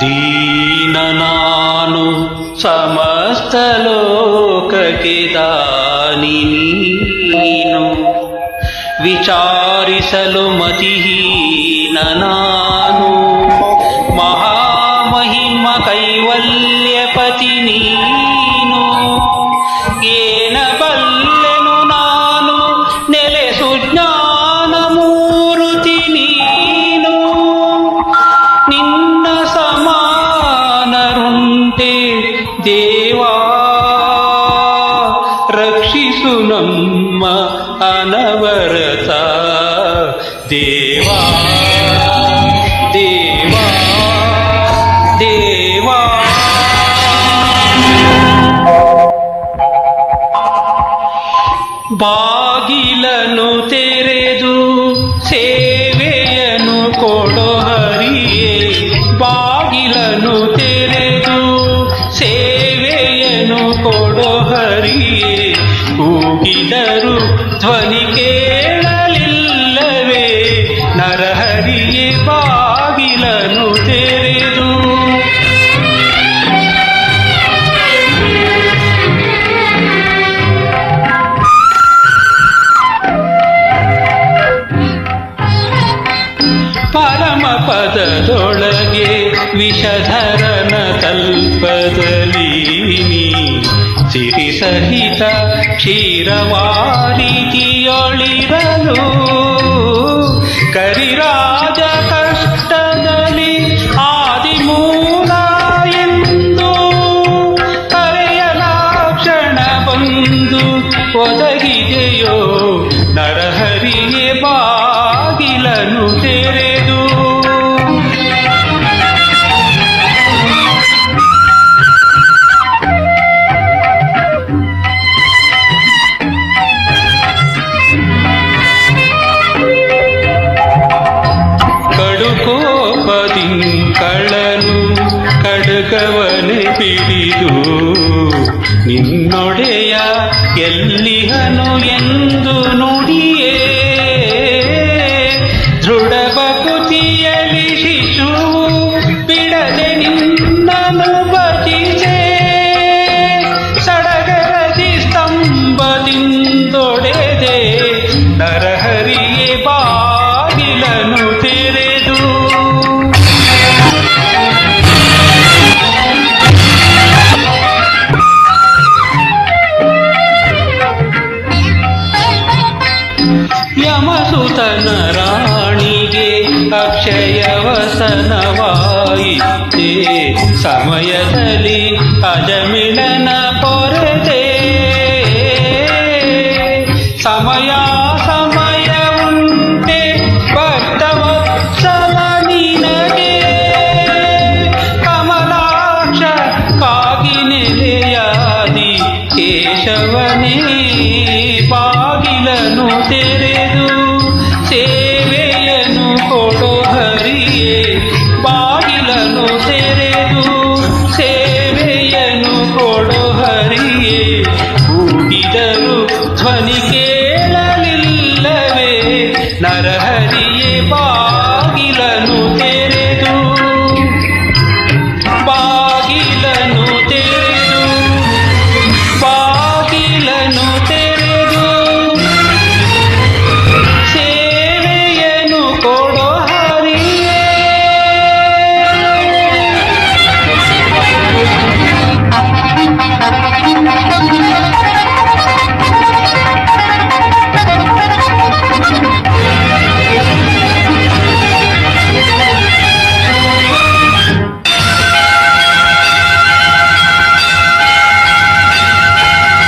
ದೀನ ನಾನು ಸಮಸ್ತ ಲೋಕಕ್ಕೆ ದಾನಿ ನೀನು, ವಿಚಾರಿಸಲು ಮತಿಹೀನ ನಾನು, ಮಹಾಮಹಿಮ ಕೈವಲ್ಯಪತಿ ನೀನು. ಏನ ಬಲ್ಲೆನು ನಾನು ನೆಲೆಸು ಜ್ಞಾನ ಮೂರುತಿ ನೀನು. ನಿನ್ನ ಸಮಾನರುಂಟೆ ದೇವಾ, ರಕ್ಷಿಸು ನಮ್ಮ ಅನವರತ ದೇವಾ ದೇವಾ ದೇವಾ. ಬಾಗಿಲನು ತೆರೆದು ಸೇವೆಯನು ಕೊಡೋ ಹರಿಯೇ, ಬಾಗಿಲನು ತೆರೆದು ಸೇವೆಯನು ಕೊಡೋ ಹರಿಯೇ. ಕೂಗಿದರು ಧ್ವನಿ ಕೇಳಲಿಲ್ಲವೇ ನರಹರಿಯೇ, ಬಾಗಿಲನು ತೆರೆದು. ಪರಮ ಪದದೊಳಗೆ ವಿಷಧರನ ಕಲ್ಪದಲ್ಲಿ ನೀ ಸಿರಿ ಸಹಿತ ಕ್ಷೀರವಾರಿತಿಯೊಳಿರಲು, ಕರಿರಾಜ ಕಷ್ಟದಲ್ಲಿ ಆದಿಮೂಲ ಎಂದು ಕರೆಯಲಾಕ್ಷಣ ಬಂದು ಒದಗಿದೆಯೋ ನರಹರಿಯೇ, ಬಾಗಿಲನು ತೆರೆದು. ಕಳನು ಕಡಗವನೆ ಬಿಡಿದು ನಿನ್ನೊಡೆಯ ಎಲ್ಲಿಹನು ಎಂದು ನುಡಿಯೇ. ದೃಢ ಬಕುತಿಯಲಿ ಶಿಶು ಬಿಡದೆ ನಿನ್ನನು ಭಜಿಸೆ, ಸಡಗರದಿ ಸ್ತಂಭದಿಂದೊಡೆದೆ ನರಹರಿಯೇ, ಬಾಗಿಲನು ತೆರೆದು. ಯಮಸುತನ ರಾಣಿಗೆ ಅಕ್ಷಯವಸನವಾಯಿತೆ, ಸಮಯದಲ್ಲಿ ಅಜಮಿಳನ ಪೊರೆದೆ. ಸಮಯ ಸಮಯ ಉಂಟೆ ಭಕ್ತವತ್ಸಲ ನಿನಗೆ, ಕಮಲಾಕ್ಷ ಕಾಗಿ ನೆಲೆಯಾದಿ ಕೇಶವನೇ, ಬಾಗಿಲನು ತೆರೆದು ಸೇವೆಯನು ಕೊಡೋ ಹರಿಯೇ. ಬಾಗಿಲನು ತೆರೆದು ಸೇವೆಯನು ಕೊಡೋ ಹರಿಯೇ. ಕೂಗಿದರು ಧ್ವನಿ ಕೇಳಲಿಲ್ಲವೇ ನರಹರಿಯೇ,